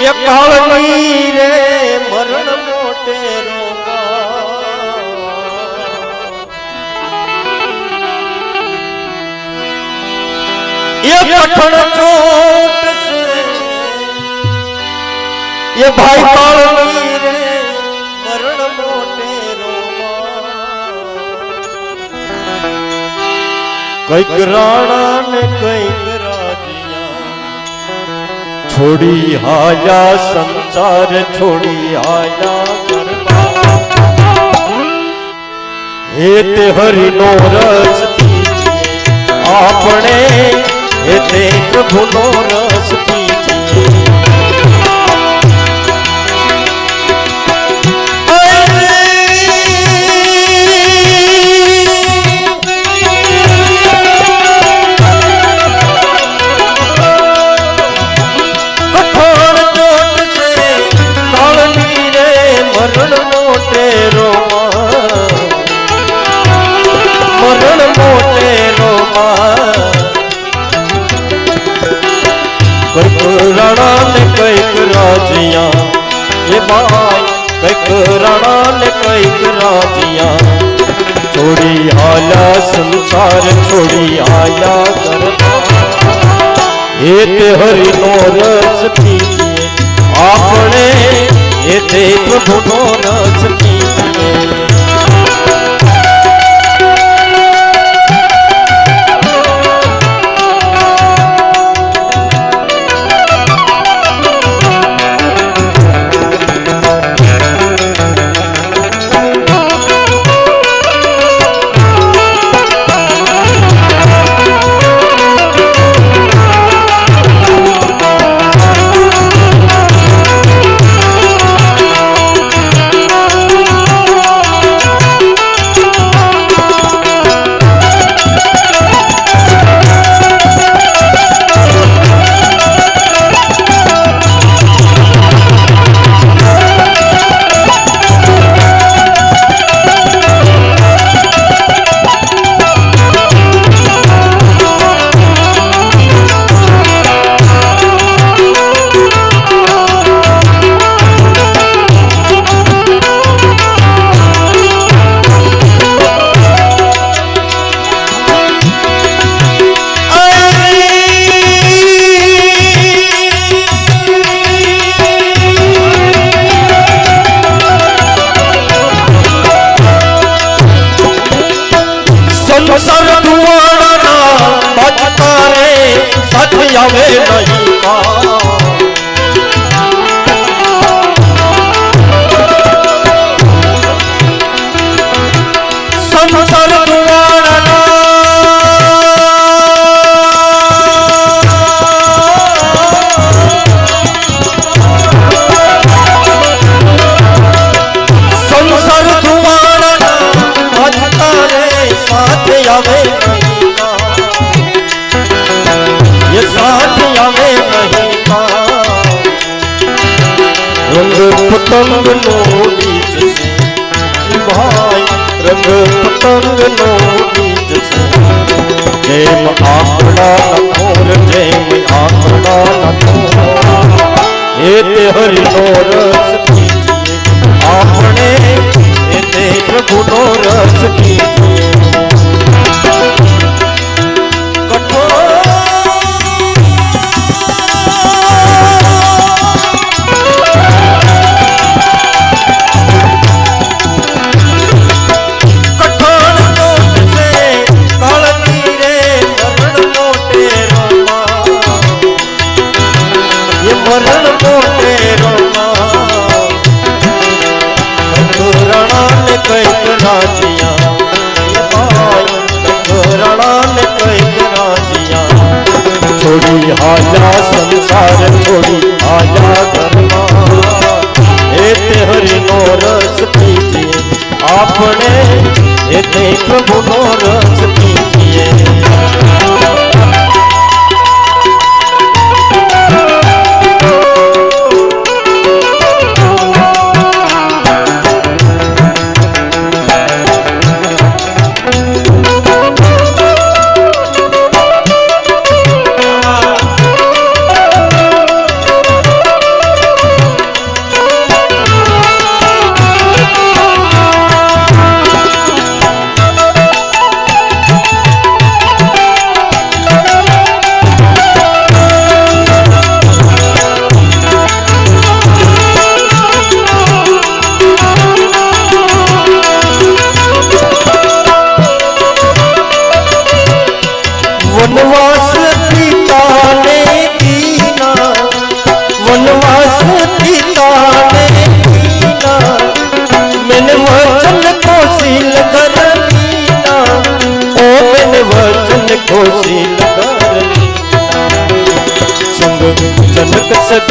ये काळनी रे मरण मोटे ये कठण चोट से ये भाई काळनी रे मरण मोटे कईक राणा ने कईक राजिया छोड़ी आया संसार छोड़ी आया हेते हरि नो रस पीजिए आपने हेते प्रभु नो रस पीजिए मरण मोटे रोमा मरण मोटे रोमा कैक राणा ने कैक राजिया ये भाई कैक राणा ने कैक राजिया छोड़ी आया संसार छोड़ी आया करना हेते हरि नो रस पीजिए आपने हेते प्रभु नो रस पीजिए संसार दुआना बचता रे सच आवे नहीं का संसार दुआना संसार दुआना बचता रे साथ आवे नहीं का ये साथ आवे नहीं का रंग पतंग नो बीच से भाई रंग पतंग नो बीच से जेम आंकड़ा नखोर जेम आंकड़ा नखोर हेते हरि नो रस पीजिए आपने हेते प्रभु नो रस पीजिए मरण मोटे रोमा कैक राणा ने कैक राजिया राणा ने कैक राजिया छोड़ी आया संसार छोड़ी आया करना हेते हरि नो रस पीजिए आपने हेते प्रभु नो रस पीजिए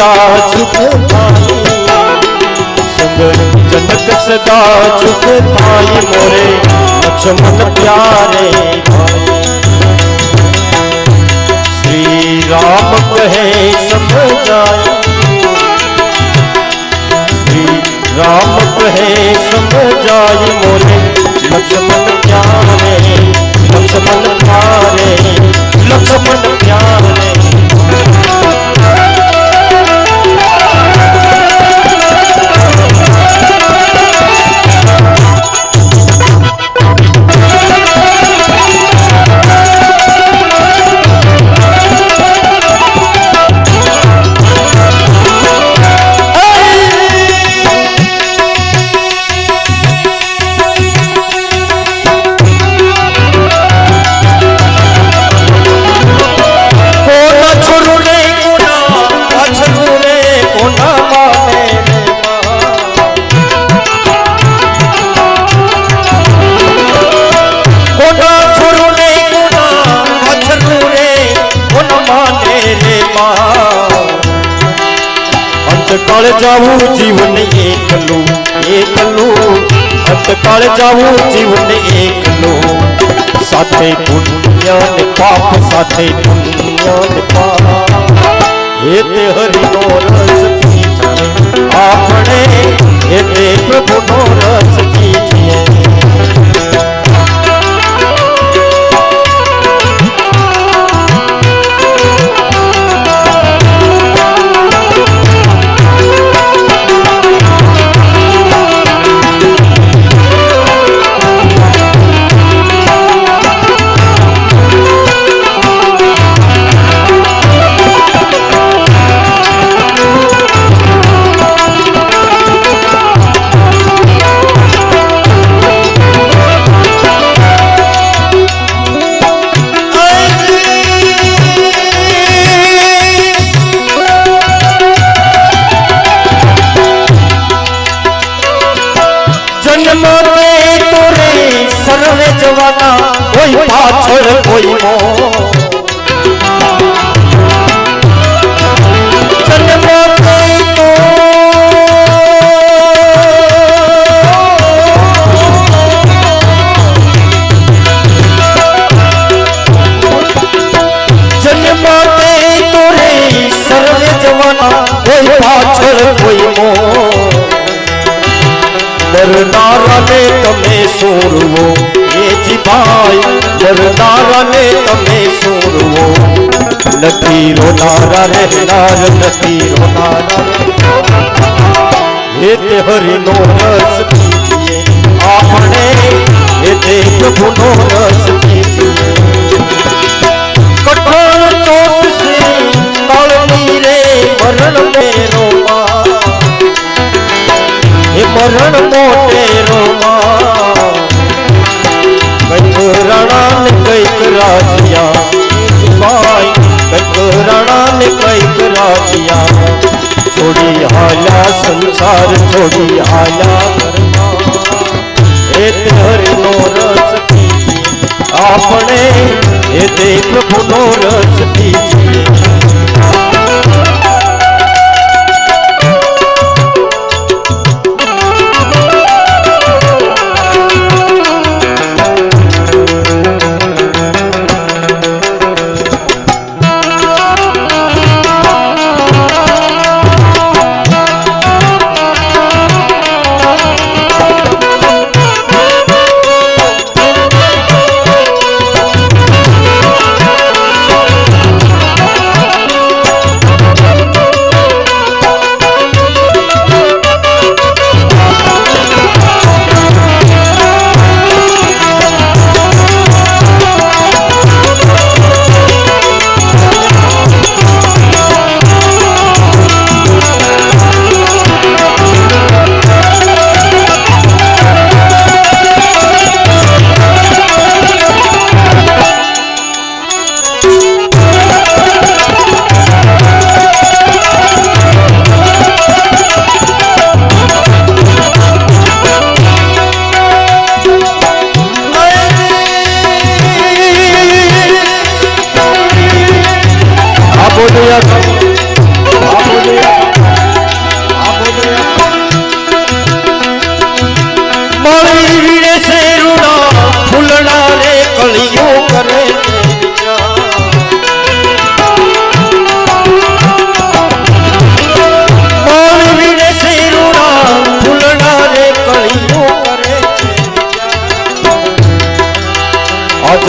सदा सुख थाई संग जनक सदा सुख थाई मोरे लक्ष्मण प्यारे भाई श्री राम कहे समझाए श्री राम कहे समझाए मोरे लक्ष्मण प्यारे लक्ष्मण प्यारे लक्ष्मण प्यारे अंतकाल जाऊं जीवन एकलू अंतकाल जाऊं जीवन एकलू साथे पुण्य ने पाप साथे पुण्य ने पाप हे ते हरि नो रस कीजिए आपने हे ते प्रभु नो रस कीजिए कोई पाछड़ कोई मो जन्म तो जन्म तोरे सर्वे जवाना कोई पाछड़ कोई मो नरनारा ने तमे सोरवो जी भाई नरनारा ने तमे सोरवो नथी रोनारा रहनार नथी रोनारा हे ते हरि नो रस कीजिए आपने हे ते प्रभु नो रस कीजिए कठोर चोट से तालनी रे मरण में रोमा हे मरण मोटे रोमा कैक राणा ने कैक राजिया भाई कैक राणा ने कैक राजिया छोड़ी आया संसार छोड़ी आया एक हरि नो रस कीजिए आपने ये दे प्रभु नो रस कीजिए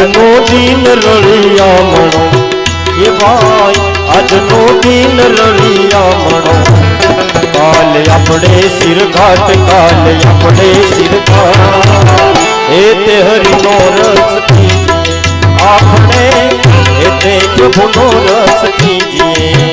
આજનો દિન રળિયામણો એ ભાઈ આજનો દિન રળિયામણો કાલે આપણે સિરઘાટ કાલે આપણે સિરઘાટ એ તે હરિનો રસ પીજીએ આપણે એ તે પ્રભુનો રસ પીજીએ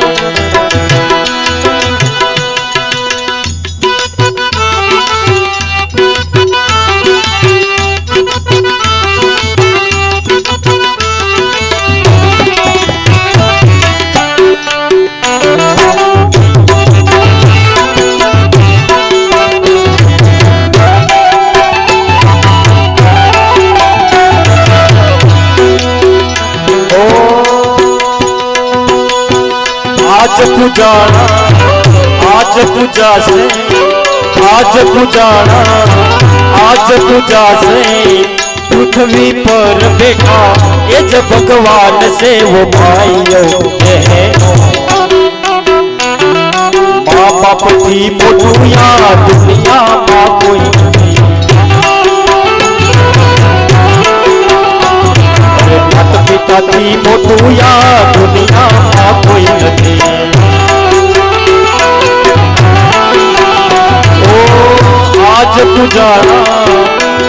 आज पूजा से आज पूजाना आज पूजा से पृथ्वी पर बैठा ये जब भगवान से वो भाइयों बहनों माँ बाप की मोटुया दुनिया माँ कोई नहीं अरे माता पिता की मोटुया दुनिया माँ कोई नहीं आज पूजाना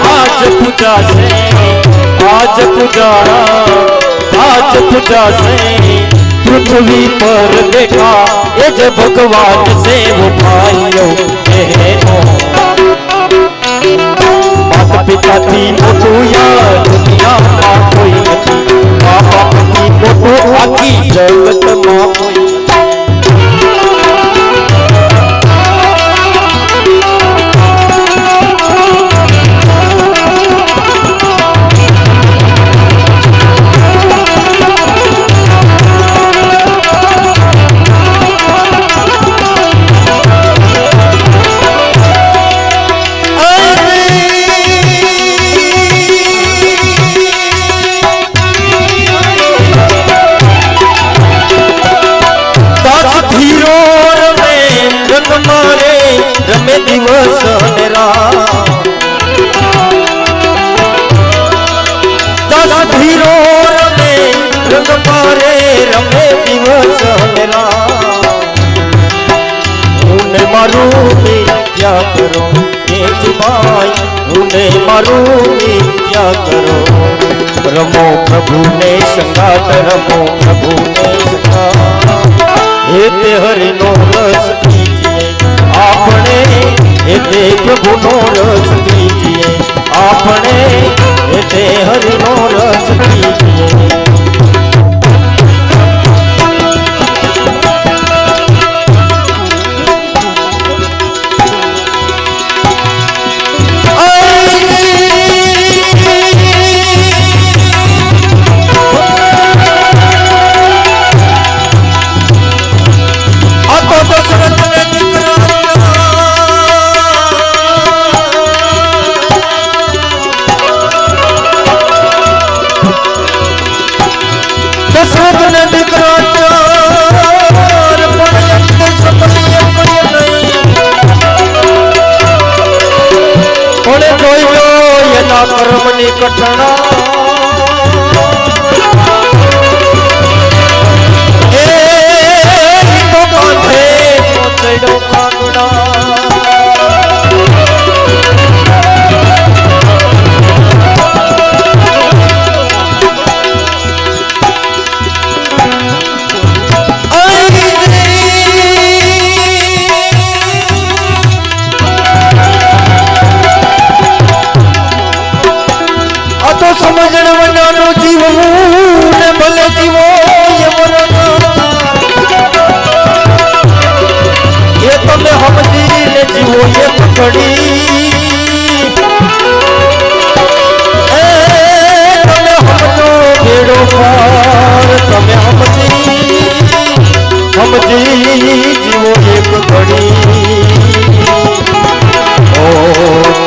आज पूजा से आज पूजाना आज पूजा से पृथ्वी पर देखा ये जब भगवान से वो भाइयों बहनों माता पिता की मोटुया दुनिया माँ कोई नहीं माँ बाप की मोटू आखी जगत माँ कोई रमे दिवस ने रात 10 धीरो रमे रंग मारे रमे दिवस ने रात उन्हें मारू क्या करो ये भाई उन्हें मारू क्या करो रमो प्रभु ने संगात रमो प्रभु ने संगात हे ते हरिनो रस कीजिए आपने एते प्रभुनो रस कीजिए आपने एते हरिनो रस कीजिए कर्मनी कठणा तो कांधे मोचड़ो कांगड़ा समझण वनानो जीव ने भले जीवो ये मरना ये तमे हमजी ने जीवो ये पकड़ी तमे हमजो बेड़ो पार तमे हमजी जीवो ये पकड़ी ओ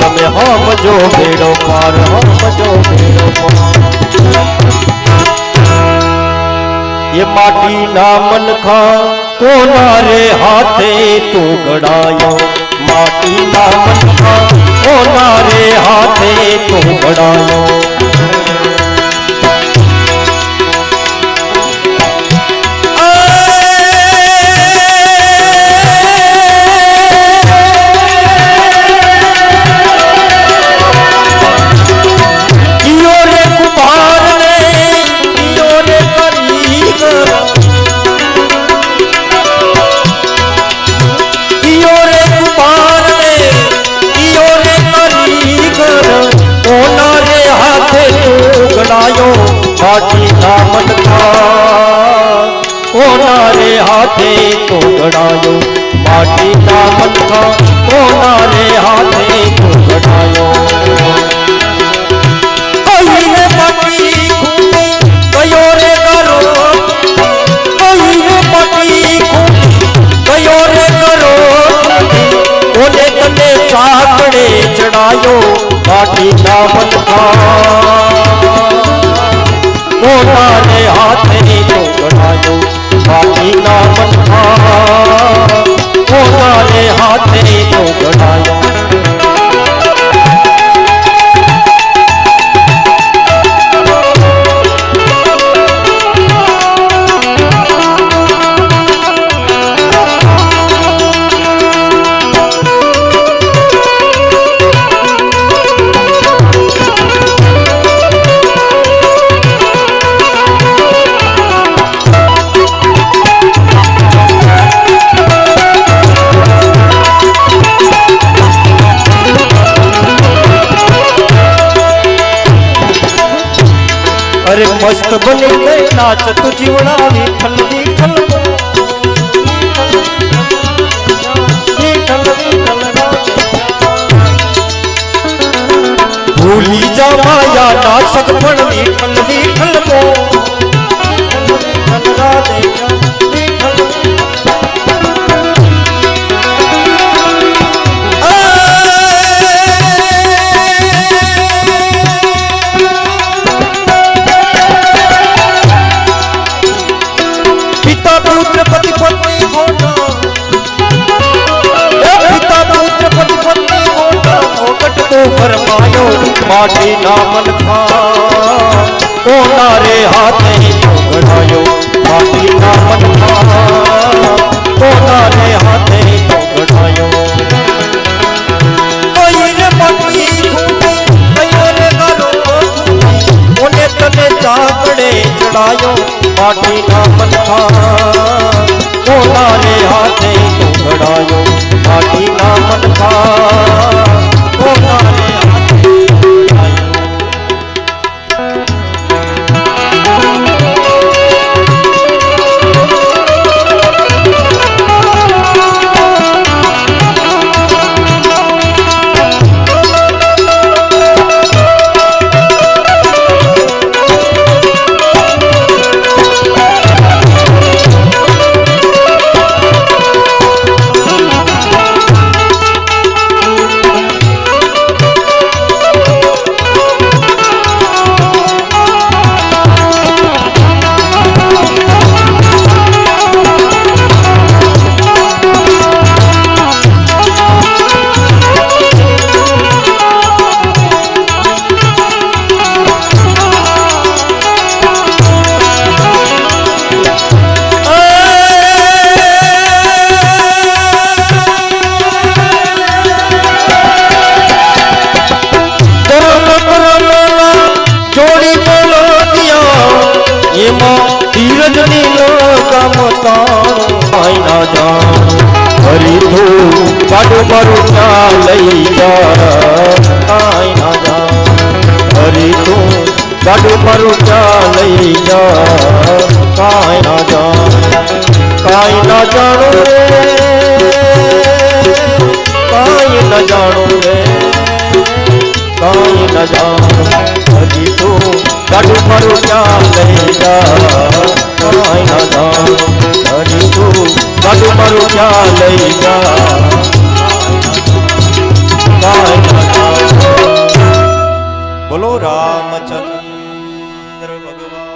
तमे हमजो बेड़ो पार हमजो बेड़ो पार ये माटी ना मनखा कोना रे हाथे तू गड़ायो माटी ना मनखा कोना रे हाथे तू गड़ायो ના મનખા કોના રે હાથે ઘડાયો કહીને પટી ખૂટી કયો રે કરો કહીને પટી ખૂટી કયો રે કરો ઓને તને ચાકડે ચડાયો કાઠી ના મનખા કોના રે હાથે ઘડાયો કાઠી ના મનખા કોના રે હાથે ઘડાયો अरे मस्त बने गए नाच तू जीवना विठल विठल भूली जा माया नाचक पण विठल विठल को फरमायो माटी ना मनखा कोना रे हाथे घड़ायो माटी ना मनखा कोना रे हाथे घड़ायो कोई रे पटी खूटी कयो रे करो ओने तने चाकड़े चढ़ायो माटी ना मनखा कोना रे हाथे घड़ायो माटी ना मनखा कोना रे धीरज नीलो कमताई ना जान हरी तू काडू मारू क्या लई जा आई ना जान हरी तू काडू मारू क्या लई जा काई ना जानो रे काई ना जानो रे काई ना जानो हरी तू काडू मारू क्या लई जा काई ना जानो हरी तू काडू मारू क्या लई जा काई ना जानो। बोलो रामचंद्र भगवान।